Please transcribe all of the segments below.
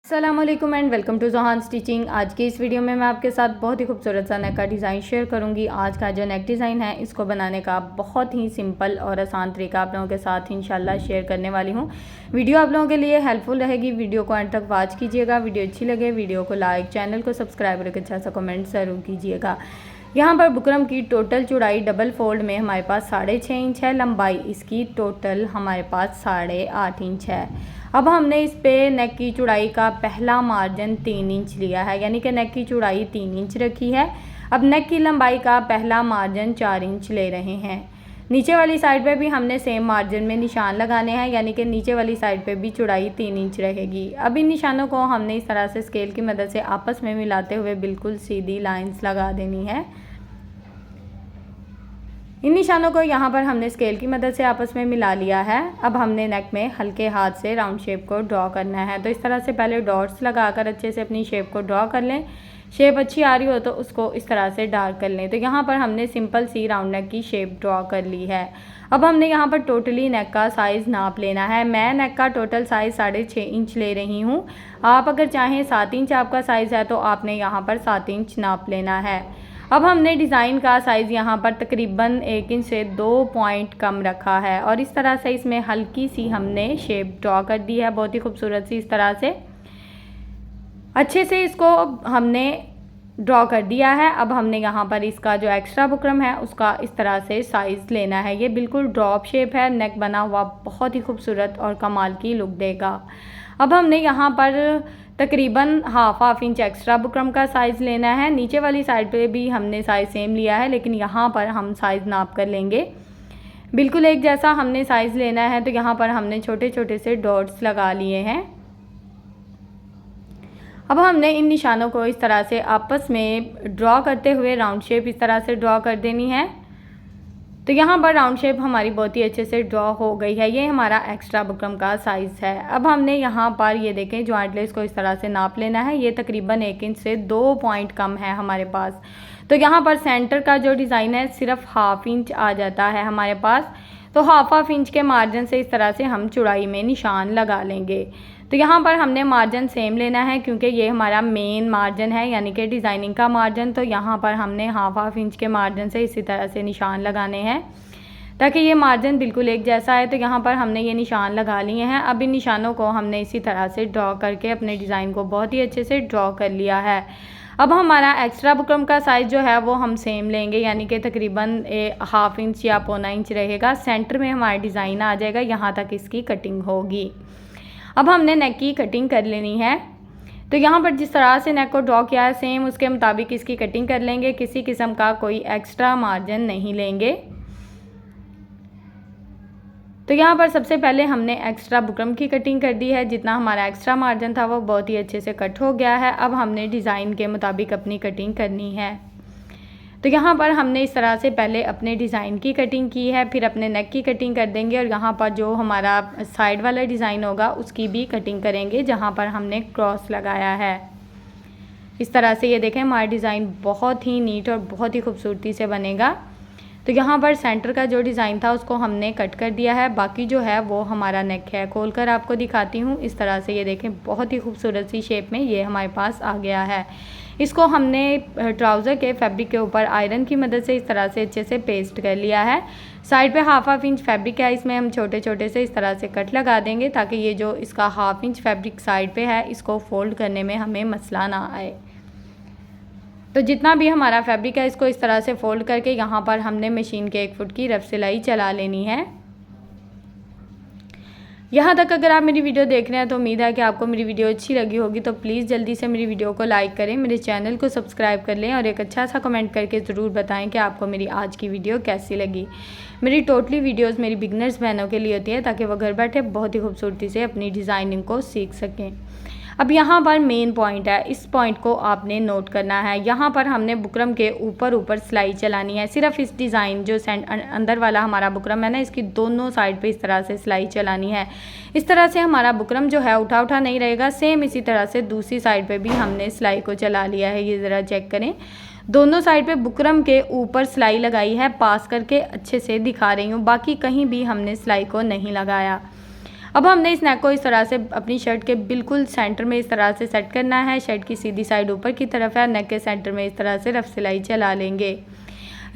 अस्सलामुअलैकुम and welcome to Johan stitching. आज की इस वीडियो में मैं आपके साथ बहुत ही खूबसूरत सा नेक का डिज़ाइन शेयर करूंगी। आज का जो नेक डिज़ाइन है इसको बनाने का बहुत ही सिंपल और आसान तरीका आप लोगों के साथ इंशाल्लाह शेयर करने वाली हूं। वीडियो आप लोगों के लिए हेल्पफुल रहेगी। वीडियो को एंड तक वॉच कीजिएगा। वीडियो अच्छी लगे वीडियो को लाइक, चैनल को सब्सक्राइब और एक अच्छा सा कमेंट ज़रूर कीजिएगा। यहाँ पर बुकरम की टोटल चौड़ाई डबल फोल्ड में हमारे पास 6.5 इंच है। लंबाई इसकी टोटल हमारे पास 8.5 इंच है। अब हमने इस पे नेक की चौड़ाई का पहला मार्जिन 3 इंच लिया है, यानी कि नेक की चौड़ाई 3 इंच रखी है। अब नेक की लंबाई का पहला मार्जिन 4 इंच ले रहे हैं। नीचे वाली साइड पे भी हमने सेम मार्जिन में निशान लगाने हैं, यानी कि नीचे वाली साइड पे भी चौड़ाई 3 इंच रहेगी। अब इन निशानों को हमने इस तरह से स्केल की मदद से आपस में मिलाते हुए बिल्कुल सीधी लाइंस लगा देनी है। इन निशानों को यहाँ पर हमने स्केल की मदद से आपस में मिला लिया है। अब हमने नेक में हल्के हाथ से राउंड शेप को ड्रॉ करना है। तो इस तरह से पहले डॉट्स लगाकर अच्छे से अपनी शेप को ड्रॉ कर लें। शेप अच्छी आ रही हो तो उसको इस तरह से डार्क कर लें। तो यहाँ पर हमने सिंपल सी राउंड नेक की शेप ड्रॉ कर ली है। अब हमने यहाँ पर टोटली नेक का साइज़ नाप लेना है। मैं नेक का टोटल साइज़ 6.5 इंच ले रही हूँ। आप अगर चाहें 7 इंच आपका साइज़ है तो आपने यहाँ पर 7 इंच नाप लेना है। अब हमने डिज़ाइन का साइज़ यहाँ पर तकरीबन 1 इंच से 2 पॉइंट कम रखा है और इस तरह से इसमें हल्की सी हमने शेप ड्रॉ कर दी है, बहुत ही खूबसूरत सी। इस तरह से अच्छे से इसको हमने ड्रॉ कर दिया है। अब हमने यहाँ पर इसका जो एक्स्ट्रा बुकरम है उसका इस तरह से साइज़ लेना है। ये बिल्कुल ड्रॉप शेप है, नेक बना हुआ बहुत ही खूबसूरत और कमाल की लुक देगा। अब हमने यहाँ पर तकरीबन हाफ इंच एक्स्ट्रा बुकरम का साइज़ लेना है। नीचे वाली साइड पे भी हमने साइज़ सेम लिया है, लेकिन यहाँ पर हम साइज़ नाप कर लेंगे। बिल्कुल एक जैसा हमने साइज़ लेना है। तो यहाँ पर हमने छोटे छोटे से डॉट्स लगा लिए हैं। अब हमने इन निशानों को इस तरह से आपस में ड्रॉ करते हुए राउंड शेप इस तरह से ड्रॉ कर देनी है। तो यहाँ पर राउंड शेप हमारी बहुत ही अच्छे से ड्रॉ हो गई है। ये हमारा एक्स्ट्रा बुकरम का साइज़ है। अब हमने यहाँ पर ये देखें जॉइंट लेस को इस तरह से नाप लेना है। ये तकरीबन 1 इंच से 2 पॉइंट कम है हमारे पास। तो यहाँ पर सेंटर का जो डिज़ाइन है सिर्फ हाफ इंच आ जाता है हमारे पास। तो हाफ इंच के मार्जिन से इस तरह से हम चौड़ाई में निशान लगा लेंगे। तो यहाँ पर हमने मार्जिन सेम लेना है क्योंकि ये हमारा मेन मार्जिन है, यानी कि डिज़ाइनिंग का मार्जिन। तो यहाँ पर हमने हाफ इंच के मार्जिन से इसी तरह से निशान लगाने हैं ताकि ये मार्जिन बिल्कुल एक जैसा है। तो यहाँ पर हमने ये निशान लगा लिए हैं। अब इन निशानों को हमने इसी तरह से ड्रॉ करके अपने डिज़ाइन को बहुत ही अच्छे से ड्रॉ कर लिया है। अब हमारा एक्स्ट्रा बुकरम का साइज़ जो है वो हम सेम लेंगे, यानी कि तकरीबन हाफ इंच या पौना इंच रहेगा। सेंटर में हमारा डिज़ाइन आ जाएगा, यहाँ तक इसकी कटिंग होगी। अब हमने नेक की कटिंग कर लेनी है। तो यहाँ पर जिस तरह से नेक को ड्रॉ किया है सेम उसके मुताबिक इसकी कटिंग कर लेंगे। किसी किस्म का कोई एक्स्ट्रा मार्जिन नहीं लेंगे। तो यहाँ पर सबसे पहले हमने एक्स्ट्रा बुकरम की कटिंग कर दी है। जितना हमारा एक्स्ट्रा मार्जिन था वो बहुत ही अच्छे से कट हो गया है। अब हमने डिज़ाइन के मुताबिक अपनी कटिंग करनी है। तो यहाँ पर हमने इस तरह से पहले अपने डिज़ाइन की कटिंग की है, फिर अपने नेक की कटिंग कर देंगे और यहाँ पर जो हमारा साइड वाला डिज़ाइन होगा उसकी भी कटिंग करेंगे जहाँ पर हमने क्रॉस लगाया है। इस तरह से ये देखें हमारा डिज़ाइन बहुत ही नीट और बहुत ही खूबसूरती से बनेगा। तो यहाँ पर सेंटर का जो डिज़ाइन था उसको हमने कट कर दिया है। बाकी जो है वो हमारा नेक है। खोल कर आपको दिखाती हूँ। इस तरह से ये देखें बहुत ही खूबसूरत सी शेप में ये हमारे पास आ गया है। इसको हमने ट्राउज़र के फैब्रिक के ऊपर आयरन की मदद से इस तरह से अच्छे से पेस्ट कर लिया है। साइड पे हाफ इंच फैब्रिक है, इसमें हम छोटे छोटे से इस तरह से कट लगा देंगे ताकि ये जो इसका हाफ इंच फैब्रिक साइड पे है इसको फोल्ड करने में हमें मसला ना आए। तो जितना भी हमारा फैब्रिक है इसको इस तरह से फोल्ड करके यहाँ पर हमने मशीन के 1 फुट की रफ सिलाई चला लेनी है। यहाँ तक अगर आप मेरी वीडियो देख रहे हैं तो उम्मीद है कि आपको मेरी वीडियो अच्छी लगी होगी। तो प्लीज़ जल्दी से मेरी वीडियो को लाइक करें, मेरे चैनल को सब्सक्राइब कर लें और एक अच्छा सा कमेंट करके ज़रूर बताएं कि आपको मेरी आज की वीडियो कैसी लगी। मेरी टोटली वीडियोस मेरी बिगनर्स बहनों के लिए होती है ताकि वो घर बैठे बहुत ही खूबसूरती से अपनी डिज़ाइनिंग को सीख सकें। अब यहाँ पर मेन पॉइंट है, इस पॉइंट को आपने नोट करना है। यहाँ पर हमने बुकरम के ऊपर सिलाई चलानी है। सिर्फ इस डिज़ाइन जो अंदर वाला हमारा बुकरम है ना, इसकी दोनों साइड पे इस तरह से सिलाई चलानी है। इस तरह से हमारा बुकरम जो है उठा नहीं रहेगा। सेम इसी तरह से दूसरी साइड पे भी हमने सिलाई को चला लिया है। ये ज़रा चेक करें, दोनों साइड पे बुकरम के ऊपर सिलाई लगाई है। पास करके अच्छे से दिखा रही हूँ, बाकी कहीं भी हमने सिलाई को नहीं लगाया। अब हमने इस नेक को इस तरह से अपनी शर्ट के बिल्कुल सेंटर में इस तरह से सेट करना है। शर्ट की सीधी साइड ऊपर की तरफ है, नेक के सेंटर में इस तरह से रफ सिलाई चला लेंगे।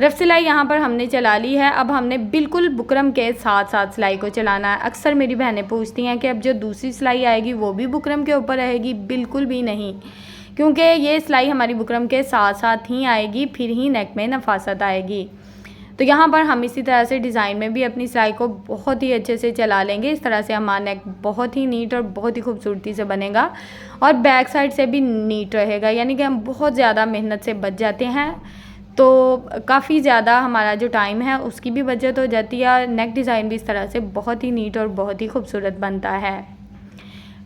रफ सिलाई यहाँ पर हमने चला ली है। अब हमने बिल्कुल बुकरम के साथ साथ सिलाई को चलाना है। अक्सर मेरी बहनें पूछती हैं कि अब जो दूसरी सिलाई आएगी वो भी बुकरम के ऊपर रहेगी। बिल्कुल भी नहीं, क्योंकि ये सिलाई हमारी बुकरम के साथ साथ ही आएगी, फिर ही नेक में नफासत आएगी। तो यहाँ पर हम इसी तरह से डिज़ाइन में भी अपनी सिलाई को बहुत ही अच्छे से चला लेंगे। इस तरह से हमारा नेक बहुत ही नीट और बहुत ही खूबसूरती से बनेगा और बैक साइड से भी नीट रहेगा। यानी कि हम बहुत ज़्यादा मेहनत से बच जाते हैं, तो काफ़ी ज़्यादा हमारा जो टाइम है उसकी भी बचत हो जाती है और नेक डिज़ाइन भी इस तरह से बहुत ही नीट और बहुत ही खूबसूरत बनता है।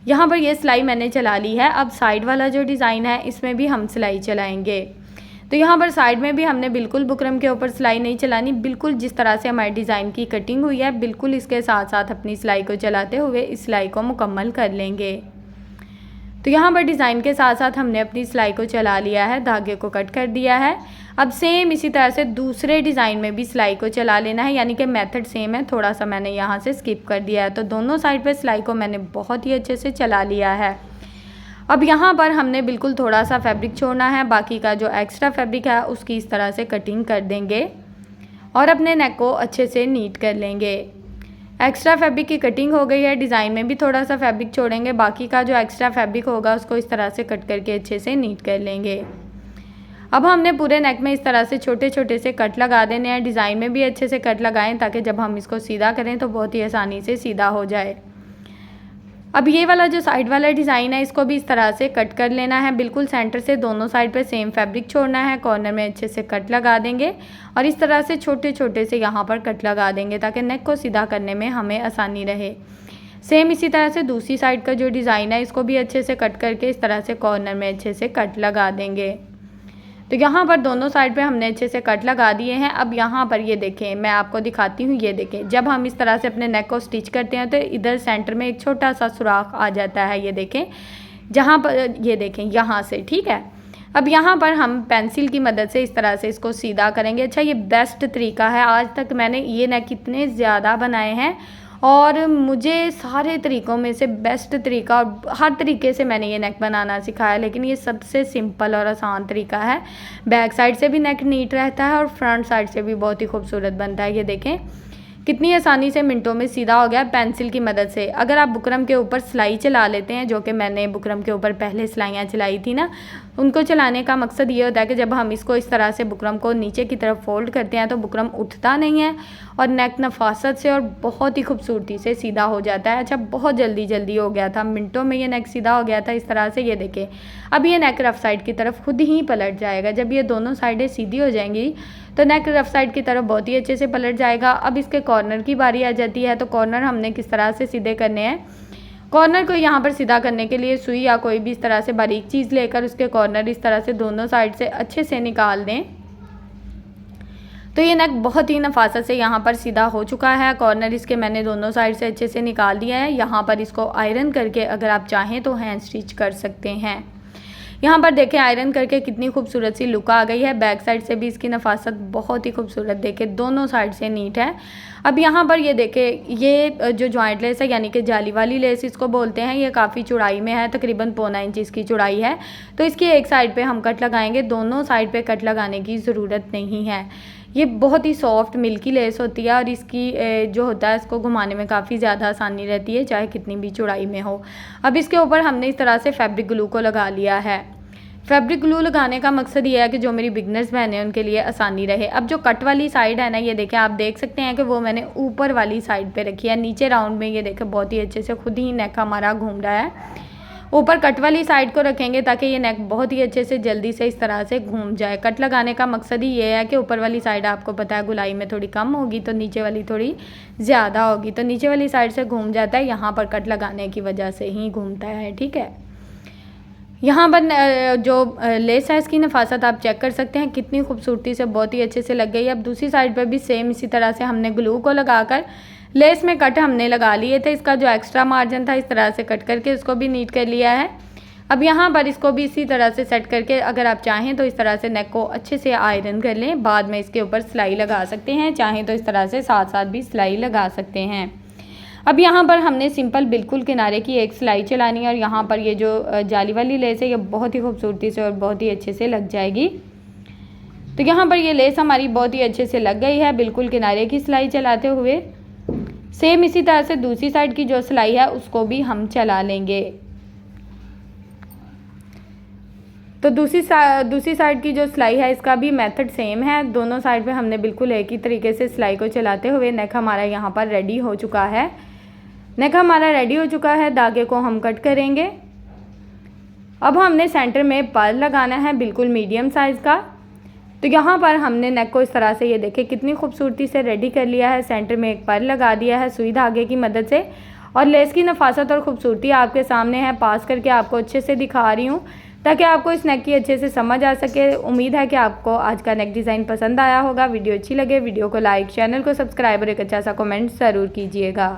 यहाँ पर ये सिलाई मैंने चला ली है। अब साइड वाला जो डिज़ाइन है इसमें भी हम सिलाई चलाएंगे। तो यहाँ पर साइड में भी हमने बिल्कुल बुकरम के ऊपर सिलाई नहीं चलानी, बिल्कुल जिस तरह से हमारे डिज़ाइन की कटिंग हुई है बिल्कुल इसके साथ साथ अपनी सिलाई को चलाते हुए इस सिलाई को मुकम्मल कर लेंगे। तो यहाँ पर डिज़ाइन के साथ साथ हमने अपनी सिलाई को चला लिया है, धागे को कट कर दिया है। अब सेम इसी तरह से दूसरे डिज़ाइन में भी सिलाई को चला लेना है, यानी कि मेथड सेम है, थोड़ा सा मैंने यहाँ से स्किप कर दिया है। तो दोनों साइड पे सिलाई को मैंने बहुत ही अच्छे से चला लिया है। अब यहाँ पर हमने बिल्कुल थोड़ा सा फैब्रिक छोड़ना है, बाकी का जो एक्स्ट्रा फैब्रिक है उसकी इस तरह से कटिंग कर देंगे और अपने नेक को अच्छे से नीट कर लेंगे। एक्स्ट्रा फैब्रिक की कटिंग हो गई है, डिज़ाइन में भी थोड़ा सा फैब्रिक छोड़ेंगे, बाकी का जो एक्स्ट्रा फैब्रिक होगा उसको इस तरह से कट करके अच्छे से नीट कर लेंगे। अब हमने पूरे नेक में इस तरह से छोटे छोटे से कट लगा देने हैं। डिज़ाइन में भी अच्छे से कट लगाएं ताकि जब हम इसको सीधा करें तो बहुत ही आसानी से सीधा हो जाए। अब ये वाला जो साइड वाला डिज़ाइन है इसको भी इस तरह से कट कर लेना है, बिल्कुल सेंटर से दोनों साइड पे सेम फैब्रिक छोड़ना है, कॉर्नर में अच्छे से कट लगा देंगे और इस तरह से छोटे छोटे से यहाँ पर कट लगा देंगे ताकि नेक को सीधा करने में हमें आसानी रहे। सेम इसी तरह से दूसरी साइड का जो डिज़ाइन है इसको भी अच्छे से कट करके इस तरह से कॉर्नर में अच्छे से कट लगा देंगे। तो यहाँ पर दोनों साइड पे हमने अच्छे से कट लगा दिए हैं। अब यहाँ पर ये देखें, मैं आपको दिखाती हूँ, ये देखें जब हम इस तरह से अपने नेक को स्टिच करते हैं तो इधर सेंटर में एक छोटा सा सुराख आ जाता है, ये देखें जहाँ पर, ये देखें यहाँ से, ठीक है। अब यहाँ पर हम पेंसिल की मदद से इस तरह से इसको सीधा करेंगे। अच्छा, ये बेस्ट तरीका है, आज तक मैंने ये नेक इतने ज़्यादा बनाए हैं और मुझे सारे तरीक़ों में से बेस्ट तरीका, और हर तरीके से मैंने ये नेक बनाना सिखाया, लेकिन ये सबसे सिंपल और आसान तरीका है। बैक साइड से भी नेक नीट रहता है और फ्रंट साइड से भी बहुत ही खूबसूरत बनता है। ये देखें कितनी आसानी से मिनटों में सीधा हो गया पेंसिल की मदद से। अगर आप बुकरम के ऊपर सिलाई चला लेते हैं, जो कि मैंने बुकरम के ऊपर पहले सिलाइयाँ चलाई थी ना, उनको चलाने का मकसद ये होता है कि जब हम इसको इस तरह से बुकरम को नीचे की तरफ फोल्ड करते हैं तो बुकरम उठता नहीं है और नेक नफासत से और बहुत ही खूबसूरती से सीधा हो जाता है। अच्छा, बहुत जल्दी जल्दी हो गया था, मिनटों में ये नेक सीधा हो गया था इस तरह से। ये देखें अब ये नेक रफ साइड की तरफ खुद ही पलट जाएगा। जब ये दोनों साइडें सीधी हो जाएंगी तो नेक रफ साइड की तरफ बहुत ही अच्छे से पलट जाएगा। अब इसके कॉर्नर की बारी आ जाती है, तो कॉर्नर हमने किस तरह से सीधे करने हैं। कॉर्नर को यहाँ पर सीधा करने के लिए सुई या कोई भी इस तरह से बारीक चीज़ लेकर उसके कॉर्नर इस तरह से दोनों साइड से अच्छे से निकाल दें। तो ये नेक बहुत ही नफासत से यहाँ पर सीधा हो चुका है। कॉर्नर इसके मैंने दोनों साइड से अच्छे से निकाल दिया है। यहाँ पर इसको आयरन करके अगर आप चाहें तो हैंड स्टिच कर सकते हैं। यहाँ पर देखें आयरन करके कितनी खूबसूरत सी लुक आ गई है। बैक साइड से भी इसकी नफासत बहुत ही खूबसूरत, देखें दोनों साइड से नीट है। अब यहाँ पर ये देखें, ये जो जॉइंट लेस है यानी कि जाली वाली लेस इसको बोलते हैं, ये काफ़ी चौड़ाई में है, तकरीबन 1.25 इंच इसकी चौड़ाई है। तो इसकी एक साइड पे हम कट लगाएंगे, दोनों साइड पे कट लगाने की ज़रूरत नहीं है। ये बहुत ही सॉफ्ट मिल्की लेस होती है और इसकी जो होता है इसको घुमाने में काफ़ी ज़्यादा आसानी रहती है, चाहे कितनी भी चौड़ाई में हो। अब इसके ऊपर हमने इस तरह से फैब्रिक ग्लू को लगा लिया है। फैब्रिक ग्लू लगाने का मकसद ये है कि जो मेरी बिगनर्स बहनें हैं उनके लिए आसानी रहे। अब जो कट वाली साइड है ना, ये देखें आप देख सकते हैं कि वो मैंने ऊपर वाली साइड पे रखी है। नीचे राउंड में ये देखें बहुत ही अच्छे से खुद ही नेक हमारा घूम रहा है। ऊपर कट वाली साइड को रखेंगे ताकि ये नेक बहुत ही अच्छे से जल्दी से इस तरह से घूम जाए। कट लगाने का मकसद ही ये है कि ऊपर वाली साइड आपको पता है गुलाई में थोड़ी कम होगी तो नीचे वाली थोड़ी ज़्यादा होगी, तो नीचे वाली साइड से घूम जाता है, यहाँ पर कट लगाने की वजह से ही घूमता है, ठीक है। यहाँ पर जो लेस है इसकी नफासत आप चेक कर सकते हैं, कितनी खूबसूरती से बहुत ही अच्छे से लग गई। अब दूसरी साइड पर भी सेम इसी तरह से हमने ग्लू को लगाकर लेस में कट हमने लगा लिए थे। इसका जो एक्स्ट्रा मार्जिन था इस तरह से कट करके उसको भी नीट कर लिया है। अब यहाँ पर इसको भी इसी तरह से सेट करके अगर आप चाहें तो इस तरह से नेक को अच्छे से आयरन कर लें, बाद में इसके ऊपर सिलाई लगा सकते हैं, चाहें तो इस तरह से साथ साथ भी सिलाई लगा सकते हैं। अब यहाँ पर हमने सिंपल बिल्कुल किनारे की एक सिलाई चलानी है और यहाँ पर ये जो जाली वाली लेस है ये बहुत ही खूबसूरती से और बहुत ही अच्छे से लग जाएगी। तो यहाँ पर ये लेस हमारी बहुत ही अच्छे से लग गई है बिल्कुल किनारे की सिलाई चलाते हुए। सेम इसी तरह से दूसरी साइड की जो सिलाई है उसको भी हम चला लेंगे। तो दूसरी साइड की जो सिलाई है इसका भी मेथड सेम है। दोनों साइड पे हमने बिल्कुल एक ही तरीके से सिलाई को चलाते हुए नेक हमारा यहाँ पर रेडी हो चुका है। नेक हमारा रेडी हो चुका है, धागे को हम कट करेंगे। अब हमने सेंटर में पर्ल लगाना है बिल्कुल मीडियम साइज़ का। तो यहाँ पर हमने नेक को इस तरह से ये देखें कितनी खूबसूरती से रेडी कर लिया है। सेंटर में एक पर्ल लगा दिया है सुई धागे की मदद से और लेस की नफासत और ख़ूबसूरती आपके सामने है। पास करके आपको अच्छे से दिखा रही हूँ ताकि आपको इस नेक की अच्छे से समझ आ सके। उम्मीद है कि आपको आज का नेक डिज़ाइन पसंद आया होगा। वीडियो अच्छी लगे वीडियो को लाइक, चैनल को सब्सक्राइब और एक अच्छा सा कमेंट ज़रूर कीजिएगा।